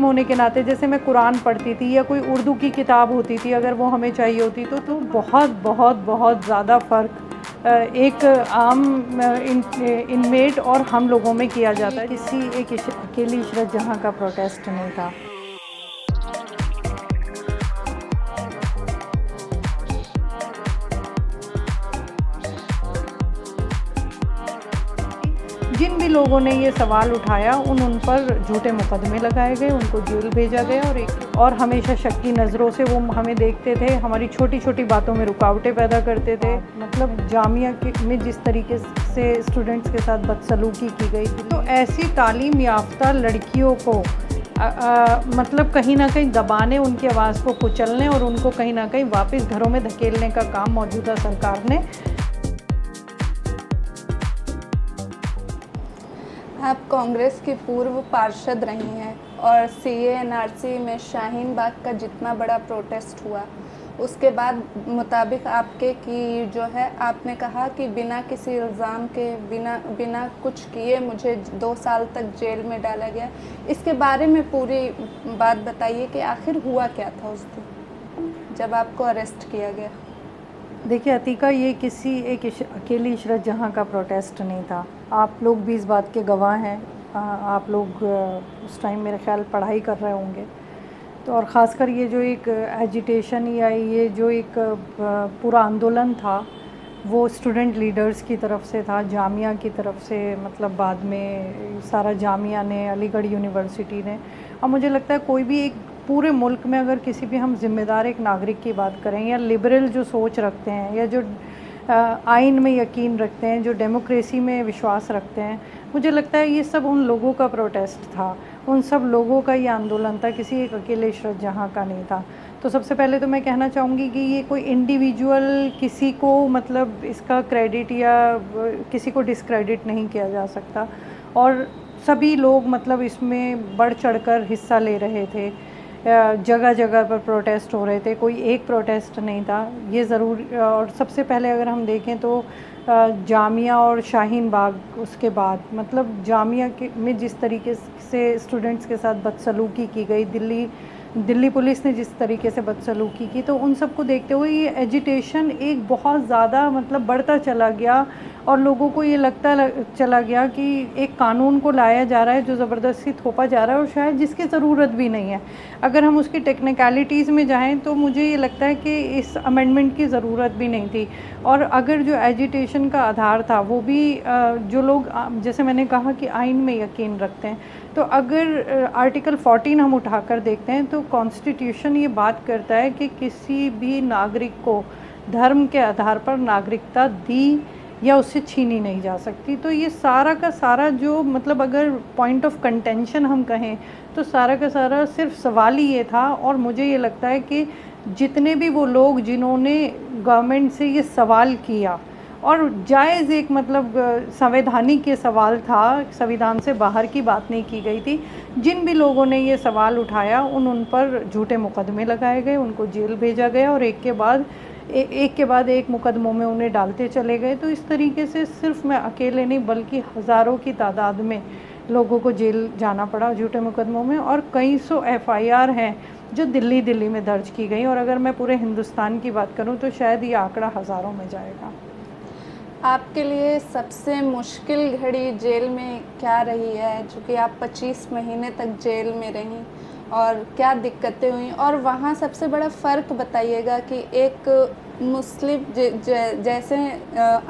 मुस्लिम होने के नाते जैसे मैं कुरान पढ़ती थी या कोई उर्दू की किताब होती थी, अगर वो हमें चाहिए होती तो बहुत बहुत बहुत ज़्यादा फ़र्क एक आम इनमेट और हम लोगों में किया जाता है। किसी एक अकेली इशरत जहाँ का प्रोटेस्ट नहीं था। जिन भी लोगों ने ये सवाल उठाया उन पर झूठे मुकदमे लगाए गए, उनको जेल भेजा गया और हमेशा शक की नज़रों से वो हमें देखते थे, हमारी छोटी छोटी बातों में रुकावटें पैदा करते थे। मतलब जामिया में जिस तरीके से स्टूडेंट्स के साथ बदसलूकी की गई थी, तो ऐसी तालीम याफ्ता लड़कियों को मतलब कहीं ना कहीं दबाने, उनकी आवाज़ को कुचलने और उनको कहीं ना कहीं वापस घरों में धकेलने का काम मौजूदा सरकार ने। आप कांग्रेस की पूर्व पार्षद रही हैं और CA/NRC में शाहीन बाग का जितना बड़ा प्रोटेस्ट हुआ उसके बाद मुताबिक आपके कि जो है आपने कहा कि बिना किसी इल्ज़ाम के बिना कुछ किए मुझे 2 साल तक जेल में डाला गया। इसके बारे में पूरी बात बताइए कि आखिर हुआ क्या था उस दिन जब आपको अरेस्ट किया गया। देखिए अतीका, ये किसी एक अकेली इशरत जहाँ का प्रोटेस्ट नहीं था। आप लोग भी इस बात के गवाह हैं। आप लोग उस टाइम मेरे ख्याल पढ़ाई कर रहे होंगे, तो और ख़ासकर ये जो एक एजिटेशन या ये जो एक पूरा आंदोलन था वो स्टूडेंट लीडर्स की तरफ से था, जामिया की तरफ से, मतलब बाद में सारा जामिया ने, अलीगढ़ यूनिवर्सिटी ने, और मुझे लगता है कोई भी एक पूरे मुल्क में अगर किसी भी हम ज़िम्मेदार एक नागरिक की बात करें या लिबरल जो सोच रखते हैं या जो आइन में यकीन रखते हैं, जो डेमोक्रेसी में विश्वास रखते हैं, मुझे लगता है ये सब उन लोगों का प्रोटेस्ट था, उन सब लोगों का ये आंदोलन था, किसी एक अकेले इशरत जहाँ का नहीं था। तो सबसे पहले तो मैं कहना चाहूँगी कि ये कोई इंडिविजुअल किसी को मतलब इसका क्रेडिट या किसी को डिसक्रेडिट नहीं किया जा सकता, और सभी लोग मतलब इसमें बढ़ चढ़कर हिस्सा ले रहे थे। जगह जगह पर प्रोटेस्ट हो रहे थे, कोई एक प्रोटेस्ट नहीं था ये ज़रूर। और सबसे पहले अगर हम देखें तो जामिया और शाहीन बाग, उसके बाद मतलब जामिया में जिस तरीके से स्टूडेंट्स के साथ बदसलूकी की गई, दिल्ली पुलिस ने जिस तरीके से बदसलूकी की, तो उन सब को देखते हुए ये एजिटेशन एक बहुत ज़्यादा मतलब बढ़ता चला गया और लोगों को ये लगता चला गया कि एक कानून को लाया जा रहा है जो ज़बरदस्ती थोपा जा रहा है और शायद जिसकी ज़रूरत भी नहीं है। अगर हम उसकी टेक्निकलिटीज़ में जाएं तो मुझे ये लगता है कि इस अमेंडमेंट की ज़रूरत भी नहीं थी। और अगर जो एजिटेशन का आधार था वो भी जो लोग जैसे मैंने कहा कि आइन में यकीन रखते हैं, तो अगर आर्टिकल 14 हम उठाकर देखते हैं तो कॉन्स्टिट्यूशन ये बात करता है कि किसी भी नागरिक को धर्म के आधार पर नागरिकता दी या उससे छीनी नहीं जा सकती। तो ये सारा का सारा जो मतलब अगर पॉइंट ऑफ कंटेंशन हम कहें तो सारा का सारा सिर्फ सवाल ही ये था। और मुझे ये लगता है कि जितने भी वो लोग जिन्होंने गवर्नमेंट से ये सवाल किया, और जायज़ एक मतलब संवैधानिक ये सवाल था, संविधान से बाहर की बात नहीं की गई थी, जिन भी लोगों ने ये सवाल उठाया उन पर झूठे मुकदमे लगाए गए, उनको जेल भेजा गया और एक के बाद एक मुकदमों में उन्हें डालते चले गए। तो इस तरीके से सिर्फ मैं अकेले नहीं बल्कि हज़ारों की तादाद में लोगों को जेल जाना पड़ा झूठे मुकदमों में, और कई सौ FIR हैं जो दिल्ली में दर्ज की गई, और अगर मैं पूरे हिंदुस्तान की बात करूं तो शायद ये आंकड़ा हज़ारों में जाएगा। आपके लिए सबसे मुश्किल घड़ी जेल में क्या रही है, चूँकि आप 25 महीने तक जेल में रहीं, और क्या दिक्कतें हुई, और वहाँ सबसे बड़ा फ़र्क बताइएगा कि एक मुस्लिम जैसे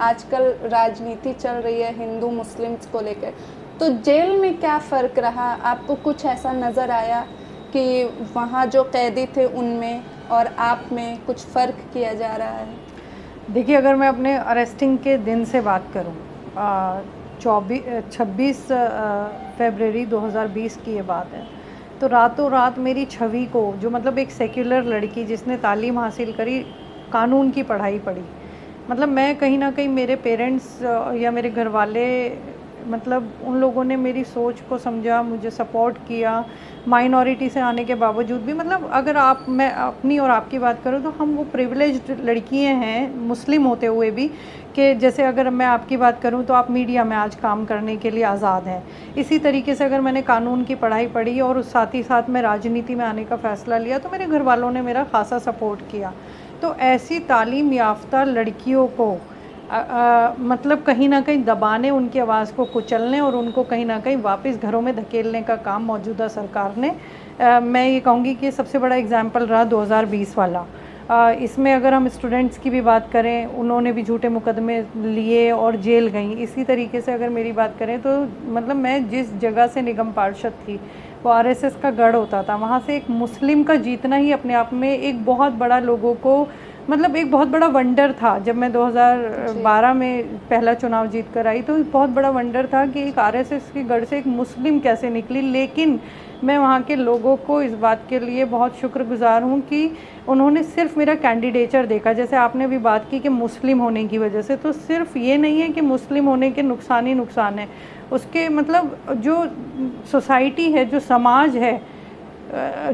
आजकल राजनीति चल रही है हिंदू मुस्लिम्स को लेकर, तो जेल में क्या फ़र्क रहा? आपको कुछ ऐसा नज़र आया कि वहाँ जो कैदी थे उनमें और आप में कुछ फ़र्क किया जा रहा है? देखिए, अगर मैं अपने अरेस्टिंग के दिन से बात करूं, 26 फरवरी 2020 की ये बात है, तो रातों रात मेरी छवि को, जो मतलब एक सेक्युलर लड़की जिसने तालीम हासिल करी, कानून की पढ़ाई पढ़ी, मतलब मैं कहीं ना कहीं मेरे पेरेंट्स या मेरे घर वाले मतलब उन लोगों ने मेरी सोच को समझा, मुझे सपोर्ट किया, माइनॉरिटी से आने के बावजूद भी। मतलब अगर आप, मैं अपनी और आपकी बात करूँ तो हम वो प्रिविलेज्ड लड़कियाँ हैं मुस्लिम होते हुए भी, कि जैसे अगर मैं आपकी बात करूं तो आप मीडिया में आज काम करने के लिए आज़ाद हैं। इसी तरीके से अगर मैंने कानून की पढ़ाई पढ़ी और उस साथ ही साथ मैं राजनीति में आने का फ़ैसला लिया तो मेरे घर वालों ने मेरा खासा सपोर्ट किया। तो ऐसी तालीम याफ्ता लड़कियों को मतलब कहीं ना कहीं दबाने, उनकी आवाज़ को कुचलने और उनको कहीं ना कहीं वापस घरों में धकेलने का काम मौजूदा सरकार ने, मैं ये कहूँगी कि सबसे बड़ा एग्जाम्पल रहा 2020 वाला। इसमें अगर हम स्टूडेंट्स की भी बात करें, उन्होंने भी झूठे मुकदमे लिए और जेल गई। इसी तरीके से अगर मेरी बात करें तो मतलब मैं जिस जगह से निगम पार्षद थी वो आरएसएस का गढ़ होता था, वहाँ से एक मुस्लिम का जीतना ही अपने आप में एक बहुत बड़ा, लोगों को मतलब एक बहुत बड़ा वंडर था। जब मैं 2012 में पहला चुनाव जीत कर आई तो बहुत बड़ा वंडर था कि एक आरएसएस के गढ़ से एक मुस्लिम कैसे निकली। लेकिन मैं वहाँ के लोगों को इस बात के लिए बहुत शुक्रगुजार हूँ कि उन्होंने सिर्फ मेरा कैंडिडेचर देखा। जैसे आपने भी बात की कि मुस्लिम होने की वजह से, तो सिर्फ ये नहीं है कि मुस्लिम होने के नुकसान ही नुकसान है, उसके मतलब जो सोसाइटी है, जो समाज है,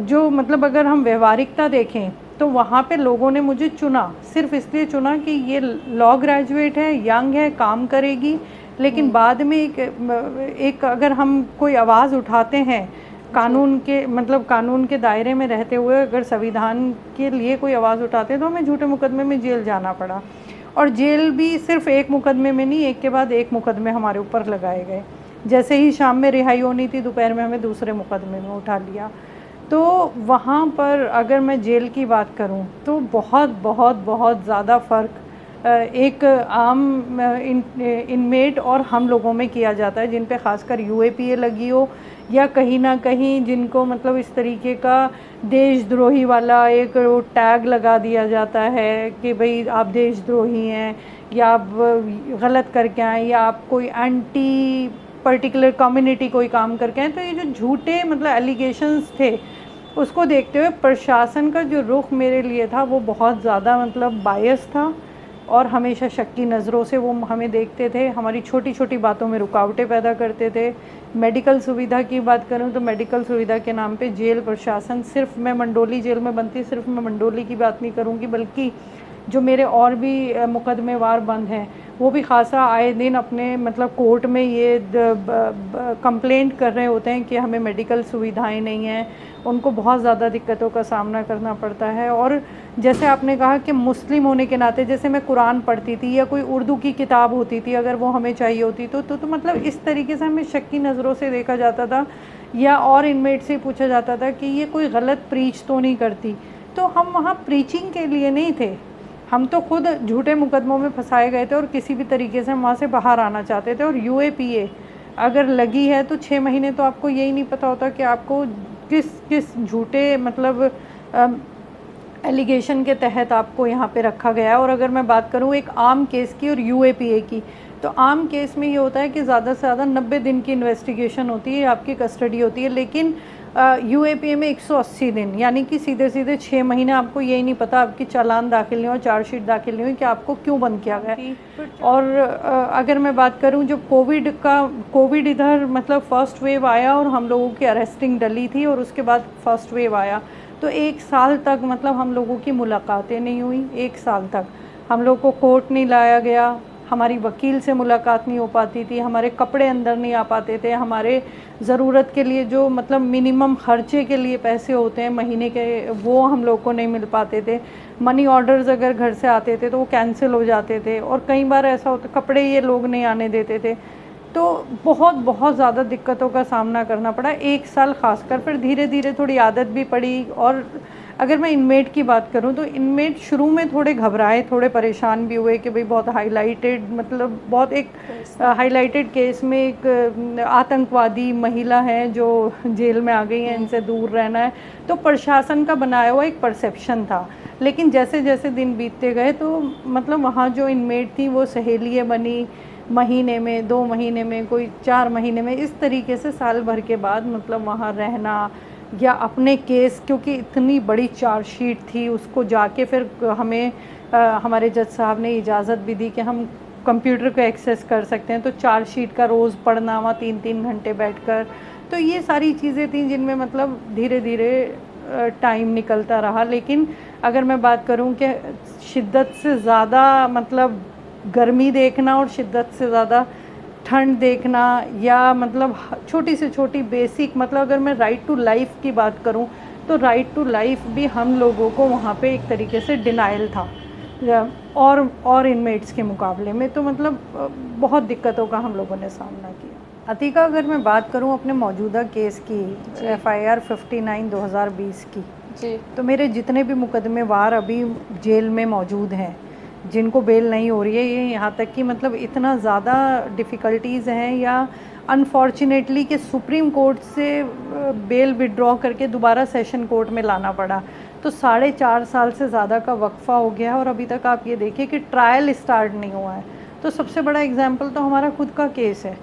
जो मतलब अगर हम व्यवहारिकता देखें तो वहाँ पे लोगों ने मुझे चुना, सिर्फ इसलिए चुना कि ये लॉ ग्रेजुएट है, यंग है, काम करेगी। लेकिन बाद में एक अगर हम कोई आवाज़ उठाते हैं कानून के, मतलब कानून के दायरे में रहते हुए अगर संविधान के लिए कोई आवाज़ उठाते हैं, तो हमें झूठे मुकदमे में जेल जाना पड़ा। और जेल भी सिर्फ एक मुकदमे में नहीं, एक के बाद एक मुकदमे हमारे ऊपर लगाए गए। जैसे ही शाम में रिहाई होनी थी, दोपहर में हमें दूसरे मुकदमे में उठा लिया। तो वहाँ पर अगर मैं जेल की बात करूँ तो बहुत बहुत बहुत ज़्यादा फ़र्क एक आम इनमेट और हम लोगों में किया जाता है, जिन पे ख़ासकर यूएपीए लगी हो या कहीं ना कहीं जिनको मतलब इस तरीके का देशद्रोही वाला एक टैग लगा दिया जाता है कि भाई आप देशद्रोही हैं, या आप गलत करके आए, या आप कोई एंटी पर्टिकुलर कम्युनिटी कोई काम करके आए। तो ये जो झूठे मतलब एलिगेशंस थे, उसको देखते हुए प्रशासन का जो रुख मेरे लिए था वो बहुत ज़्यादा मतलब बायस था और हमेशा शक की नज़रों से वो हमें देखते थे, हमारी छोटी छोटी बातों में रुकावटें पैदा करते थे। मेडिकल सुविधा की बात करूं तो मेडिकल सुविधा के नाम पे जेल प्रशासन, सिर्फ मैं मंडोली जेल में बनती, सिर्फ मैं मंडोली की बात नहीं करूंगी, बल्कि जो मेरे और भी मुकदमेवार बंद हैं वो भी खासा आए दिन अपने मतलब कोर्ट में ये कंप्लेंट कर रहे होते हैं कि हमें मेडिकल सुविधाएं नहीं हैं। उनको बहुत ज़्यादा दिक्कतों का सामना करना पड़ता है। और जैसे आपने कहा कि मुस्लिम होने के नाते, जैसे मैं कुरान पढ़ती थी या कोई उर्दू की किताब होती थी, अगर वो हमें चाहिए होती तो मतलब इस तरीके से हमें शक की नज़रों से देखा जाता था, या और इनमेट से पूछा जाता था कि ये कोई गलत प्रीच तो नहीं करती। तो हम वहाँ प्रीचिंग के लिए नहीं थे, हम तो खुद झूठे मुकदमों में फंसाए गए थे और किसी भी तरीके से हम वहाँ से बाहर आना चाहते थे। और यूएपीए अगर लगी है तो 6 महीने तो आपको यही नहीं पता होता कि आपको किस किस झूठे मतलब एलिगेशन के तहत आपको यहाँ पे रखा गया है। और अगर मैं बात करूँ एक आम केस की और यूएपीए की, तो आम केस में ये होता है कि ज़्यादा से ज़्यादा 90 दिन की इन्वेस्टिगेशन होती है, आपकी कस्टडी होती है। लेकिन यूएपीए में 180 दिन, यानी कि सीधे सीधे 6 महीने आपको यही नहीं पता, आपकी चालान दाखिल नहीं हो, चार्जशीट दाखिल नहीं हुई कि आपको क्यों बंद किया गया। और अगर मैं बात करूं जो कोविड इधर मतलब फ़र्स्ट वेव आया और हम लोगों की अरेस्टिंग डली थी, और उसके बाद फर्स्ट वेव आया, तो 1 साल तक मतलब हम लोगों की मुलाकातें नहीं हुई। 1 साल तक हम लोग को कोर्ट नहीं लाया गया, हमारी वकील से मुलाकात नहीं हो पाती थी, हमारे कपड़े अंदर नहीं आ पाते थे, हमारे ज़रूरत के लिए जो मतलब मिनिमम खर्चे के लिए पैसे होते हैं महीने के, वो हम लोग को नहीं मिल पाते थे। मनी ऑर्डर्स अगर घर से आते थे तो वो कैंसिल हो जाते थे, और कई बार ऐसा होता कपड़े ये लोग नहीं आने देते थे। तो बहुत बहुत ज़्यादा दिक्कतों का सामना करना पड़ा 1 साल खासकर। फिर धीरे धीरे थोड़ी आदत भी पड़ी। और अगर मैं इनमेट की बात करूं तो इनमेट शुरू में थोड़े घबराए, थोड़े परेशान भी हुए कि भाई बहुत हाईलाइटेड मतलब बहुत एक हाईलाइटेड केस में एक आतंकवादी महिला है जो जेल में आ गई है, इनसे दूर रहना है। तो प्रशासन का बनाया हुआ एक परसेप्शन था। लेकिन जैसे जैसे दिन बीतते गए तो मतलब वहाँ जो इनमेट थी वो सहेलियाँ बनी, महीने में, 2 महीने में, कोई 4 महीने में, इस तरीके से साल भर के बाद मतलब वहाँ रहना, या अपने केस, क्योंकि इतनी बड़ी चार्जशीट थी, उसको जाके फिर हमें हमारे जज साहब ने इजाज़त भी दी कि हम कंप्यूटर को एक्सेस कर सकते हैं। तो चार्जशीट का रोज़ पढ़ना, वहाँ 3-3 घंटे बैठकर, तो ये सारी चीज़ें थी जिनमें मतलब धीरे धीरे टाइम निकलता रहा। लेकिन अगर मैं बात करूं कि शिद्दत से ज़्यादा मतलब गर्मी देखना और शिद्दत से ज़्यादा ठंड देखना, या मतलब छोटी से छोटी बेसिक, मतलब अगर मैं राइट टू लाइफ की बात करूं तो राइट टू लाइफ भी हम लोगों को वहाँ पे एक तरीके से डिनाइल था और इनमेट्स के मुकाबले में। तो मतलब बहुत दिक्कतों का हम लोगों ने सामना किया। अतीका, अगर मैं बात करूं अपने मौजूदा केस की, FIR 59 2020 की जी, तो मेरे जितने भी मुकदमे वार अभी जेल में मौजूद हैं, जिनको बेल नहीं हो रही है, ये यहाँ तक कि मतलब इतना ज़्यादा डिफ़िकल्टीज़ हैं या अनफॉर्चुनेटली कि सुप्रीम कोर्ट से बेल विड्रॉ करके दोबारा सेशन कोर्ट में लाना पड़ा। तो 4.5 साल से ज़्यादा का वक्फ़ा हो गया है और अभी तक आप ये देखिए कि ट्रायल स्टार्ट नहीं हुआ है। तो सबसे बड़ा एग्जाम्पल तो हमारा खुद का केस है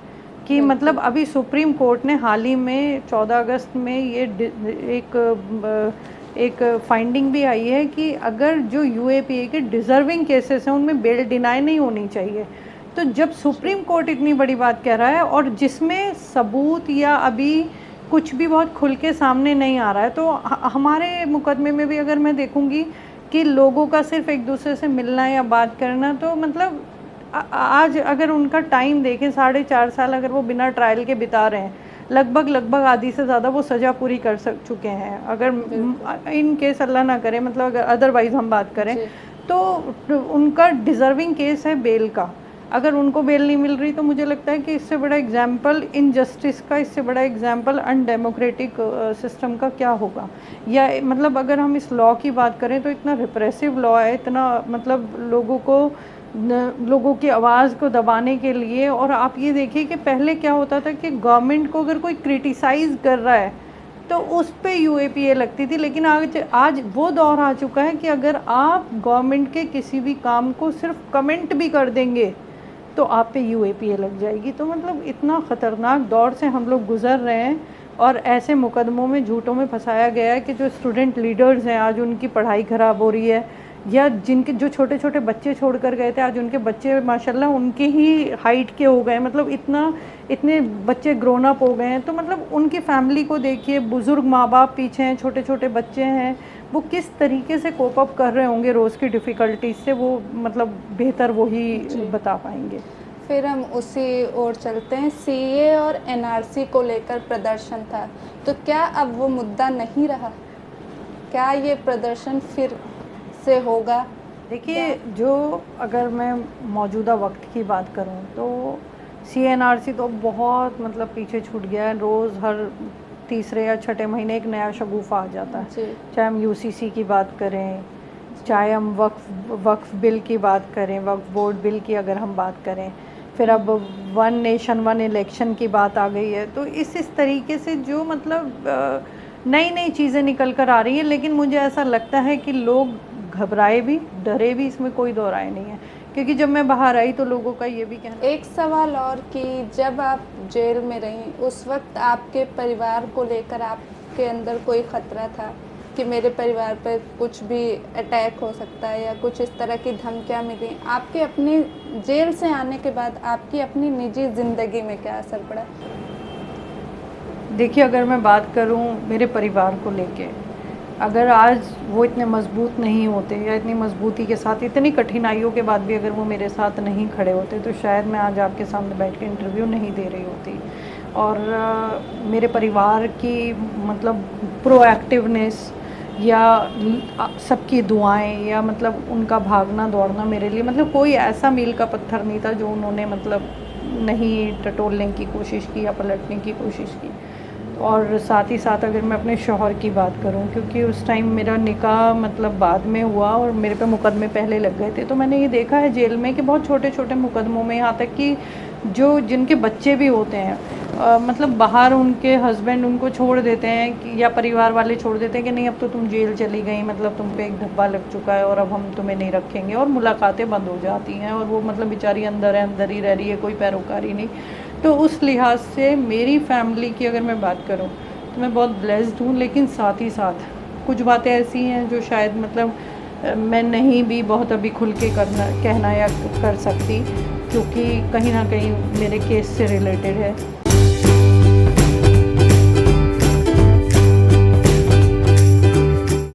कि मतलब अभी सुप्रीम कोर्ट ने हाल ही में 14 अगस्त में ये एक फाइंडिंग भी आई है कि अगर जो UAPA के डिज़र्विंग केसेस हैं उनमें बेल डिनाई नहीं होनी चाहिए। तो जब सुप्रीम कोर्ट इतनी बड़ी बात कह रहा है और जिसमें सबूत या अभी कुछ भी बहुत खुल के सामने नहीं आ रहा है, तो हमारे मुकदमे में भी अगर मैं देखूंगी कि लोगों का सिर्फ एक दूसरे से मिलना या बात करना, तो मतलब आज अगर उनका टाइम देखें 4.5 साल अगर वो बिना ट्रायल के बिता रहे हैं, लगभग आधी से ज़्यादा वो सज़ा पूरी कर चुके हैं। अगर इन केस अल्लाह ना करे, मतलब अगर अदरवाइज़ हम बात करें तो उनका डिज़र्विंग केस है बेल का। अगर उनको बेल नहीं मिल रही तो मुझे लगता है कि इससे बड़ा एग्जाम्पल इनजस्टिस का, इससे बड़ा एग्जाम्पल अनडेमोक्रेटिक सिस्टम का क्या होगा। या मतलब अगर हम इस लॉ की बात करें तो इतना रिप्रेसिव लॉ है, इतना मतलब लोगों की आवाज़ को दबाने के लिए। और आप ये देखिए कि पहले क्या होता था कि गवर्नमेंट को अगर कोई क्रिटिसाइज़ कर रहा है तो उस पे UAPA लगती थी, लेकिन आज वो दौर आ चुका है कि अगर आप गवर्नमेंट के किसी भी काम को सिर्फ कमेंट भी कर देंगे तो आप पे UAPA लग जाएगी। तो मतलब इतना ख़तरनाक दौर से हम लोग गुज़र रहे हैं और ऐसे मुकदमों में, झूठों में फंसाया गया है कि जो स्टूडेंट लीडर्स हैं आज उनकी पढ़ाई ख़राब हो रही है, या जिनके जो छोटे छोटे बच्चे छोड़ कर गए थे आज उनके बच्चे माशाल्लाह उनके ही हाइट के हो गए, मतलब इतने बच्चे ग्रोन अप हो गए हैं। तो मतलब उनकी फैमिली को देखिए, बुज़ुर्ग माँ बाप पीछे हैं, छोटे छोटे बच्चे हैं, वो किस तरीके से कोप अप कर रहे होंगे रोज़ की डिफ़िकल्टीज से, वो मतलब बेहतर वो ही बता पाएंगे। फिर हम उसी ओर चलते हैं। CA और NRC को लेकर प्रदर्शन था, तो क्या अब वो मुद्दा नहीं रहा? क्या ये प्रदर्शन फिर से होगा? देखिए, जो अगर मैं मौजूदा वक्त की बात करूं तो CNRC तो बहुत मतलब पीछे छूट गया है। रोज़ हर तीसरे या छठे महीने एक नया शगुफ़ा आ जाता है। चाहे हम UCC की बात करें, चाहे हम वक्फ बिल की बात करें, वक्फ बोर्ड बिल की अगर हम बात करें, फिर अब 1 नेशन 1 इलेक्शन की बात आ गई है। तो इस तरीके से जो मतलब नई चीज़ें निकल कर आ रही हैं, लेकिन मुझे ऐसा लगता है कि लोग घबराए भी, डरे भी, इसमें कोई दो राय नहीं है। क्योंकि जब मैं बाहर आई तो लोगों का ये भी कहना। एक सवाल और कि जब आप जेल में रहीं उस वक्त आपके परिवार को लेकर आपके अंदर कोई ख़तरा था कि मेरे परिवार पर कुछ भी अटैक हो सकता है या कुछ इस तरह की धमकियाँ मिली? आपके अपने जेल से आने के बाद आपकी अपनी निजी ज़िंदगी में क्या असर पड़ा? देखिए, अगर मैं बात करूं मेरे परिवार को लेके, अगर आज वो इतने मजबूत नहीं होते या इतनी मजबूती के साथ, इतनी कठिनाइयों के बाद भी अगर वो मेरे साथ नहीं खड़े होते तो शायद मैं आज आपके सामने बैठ के इंटरव्यू नहीं दे रही होती। और मेरे परिवार की मतलब प्रोएक्टिवनेस या सबकी दुआएं या मतलब उनका भागना दौड़ना मेरे लिए मतलब कोई ऐसा मील का पत्थर नहीं था जो उन्होंने मतलब नहीं टटोलने की कोशिश की या पलटने की कोशिश की। और साथ ही साथ अगर मैं अपने शौहर की बात करूं, क्योंकि उस टाइम मेरा निकाह मतलब बाद में हुआ और मेरे पे मुकदमे पहले लग गए थे, तो मैंने ये देखा है जेल में कि बहुत छोटे छोटे मुकदमों में, यहाँ तक कि जिनके बच्चे भी होते हैं मतलब बाहर उनके हस्बैंड उनको छोड़ देते हैं कि या परिवार वाले छोड़ देते हैं कि नहीं अब तो तुम जेल चली गई, मतलब तुम पे एक धब्बा लग चुका है और अब हम तुम्हें नहीं रखेंगे, और मुलाकातें बंद हो जाती हैं और वो मतलब बेचारी अंदर ही रह रही है, कोई पैरोकारी नहीं। तो उस लिहाज से मेरी फैमिली की अगर मैं बात करूं तो मैं बहुत ब्लेस्ड हूं, लेकिन साथ ही साथ कुछ बातें ऐसी हैं जो शायद मतलब मैं नहीं भी बहुत अभी खुल के कहना या कर सकती क्योंकि कहीं ना कहीं मेरे केस से रिलेटेड है।